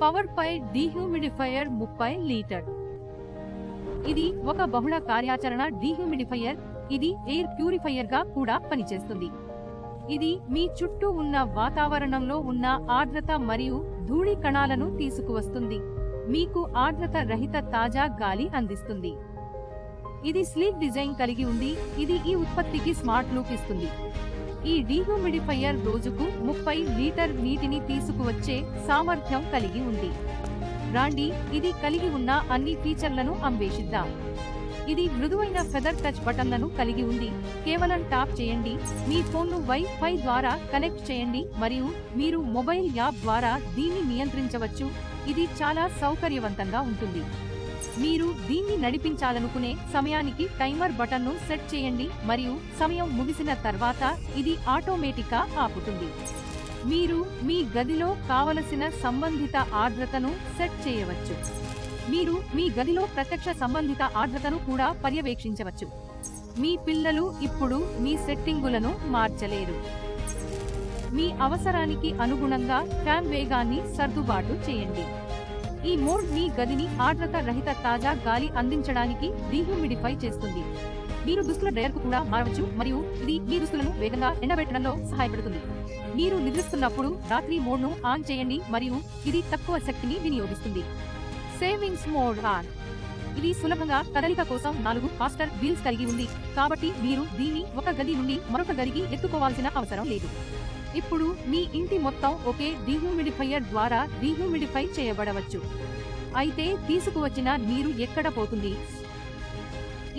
Power పై dehumidifier 30 litre. ఇది ఒక బహుళ కార్యాచరణ డీహ్యూమిడిఫైయర్. ఇది ఎయిర్ ప్యూరిఫైయర్ గా కూడా పనిచేస్తుంది. ఇది మీ చుట్టూ ఉన్న వాతావరణంలో ఉన్న ఆర్ద్రత మరియు ధూళి కణాలను తీసుకువస్తుంది, మీకు ఆర్ద్రత రహిత తాజా గాలి అందిస్తుంది. ఇది స్లీక్ డిజైన్ కలిగి ఉంది. ఇది ఈ ఉత్పత్తికి స్మార్ట్ లుక్ ఇస్తుంది. ఈ డీహ్యూమిడిఫైయర్ రోజుకు 30 లీటర్ నీటిని తీసుకువచ్చే సామర్థ్యం కలిగి ఉంది. రాండి ఇది కలిగి ఉన్న అన్ని ఫీచర్లను అన్వేషిద్దాం. ఇది మృదువైన ఫెదర్ టచ్ బటన్లను కలిగి ఉంది. కేవలం ట్యాప్ చేయండి, మీ ఫోన్ను వైఫై ద్వారా కనెక్ట్ చేయండి మరియు మీరు మొబైల్ యాప్ ద్వారా దీన్ని నియంత్రించవచ్చు. ఇది చాలా సౌకర్యవంతంగా ఉంటుంది. మీరు దీన్ని నడిపించాలనుకునే సమయానికి టైమర్ బటన్ను సెట్ చేయండి మరియు సమయం ముగిసిన తర్వాత ఇది ఆటోమేటిక్గా ఆపుతుంది. మీరు మీ గదిలో కావలసిన సంబంధిత ఆర్ద్రతను సెట్ చేయవచ్చు. మీరు మీ గదిలో ప్రత్యక్ష సంబంధిత ఆర్ద్రతను కూడా పర్యవేక్షించవచ్చు. మీ పిల్లలు ఇప్పుడు మీ సెట్టింగులను మార్చలేరు. మీ అవసరానికి అనుగుణంగా ఫ్యాన్ వేగాన్ని సర్దుబాటు చేయండి. ఈ మోడ్ మీ గదిని ఆర్ద్రత రహిత తాజా గాలి అందించడానికి డీహ్యూమిడిఫై చేస్తుంది. మీరు దుస్తుల డ్రైయర్కు కూడా మారవచ్చు మరియు ఇది మీ దుస్తులను వేగంగా ఎండబెట్టడంలో సహాయపడుతుంది. మీరు నిద్రిస్తున్నప్పుడు రాత్రి మోడ్ను ఆన్ చేయండి మరియు ఇది తక్కువ శక్తిని వినియోగిస్తుంది. Savings mode on. ఇది సులభంగా కదలిక కోసం 4 కాస్టర్ వీల్స్ కలిగి ఉంది, కాబట్టి మీరు దీన్ని ఒక గది నుండి మరొక గదికి ఎత్తుకోవాల్సిన అవసరం లేదు. ఇప్పుడు మీ ఇంటి మొత్తం ఒకే డీహ్యూమిడిఫైయర్ ద్వారా డీహ్యూమిడిఫై చేయబడవచ్చు. అయితే తీసుకువచ్చిన నీరు ఎక్కడ పోతుంది?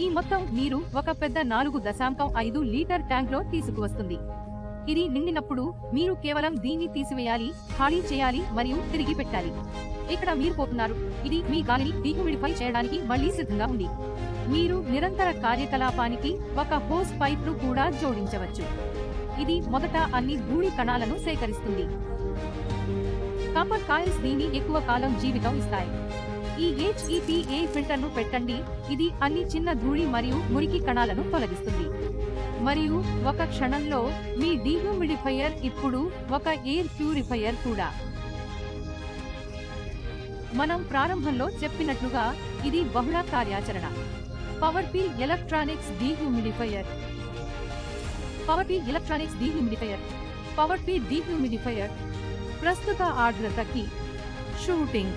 ఈ మొత్తం నీరు ఒక పెద్ద 4.5 లీటర్ ట్యాంక్లో తీసుకువస్తుంది. ఇది నిండినప్పుడు మీరు కేవలం దీన్ని తీసివేయాలి, ఖాళీ చేయాలి మరియు తిరిగి పెట్టాలి. ఇక్కడ మీరు పోతున్నారు. ఇది మీ గాలిని డీహ్యూమిడిఫై చేయడానికి మళ్ళీ సిద్ధంగా ఉంది. మీరు నిరంతర కార్యకలాపానికి ఒక హోస్ పైప్ను కూడా జోడించవచ్చు. ఇది మొదట అన్ని ధూళి కణాలను సేకరిస్తుంది. కాపర్ కాయిల్స్ దీని ఎక్కువ కాలం జీవితం ఇస్తాయి. ఈ HEPA ఫిల్టర్ను పెట్టండి. ఇది అన్ని చిన్న ధూళి మరియు మురికి కణాలను తొలగిస్తుంది. మరియు ఒక క్షణంలో మీ డీహ్యూమిడిఫైయర్ ఇప్పుడు ఒక ఎయిర్ ప్యూరిఫైయర్ కూడా. మనం ప్రారంభంలో చెప్పినట్లుగా ఇది బహుళ కార్యాచరణ. Power P electronics dehumidifier. Power P electronics dehumidifier. Power P dehumidifier ప్రస్తుత ఆర్ద్రతకి షూటింగ్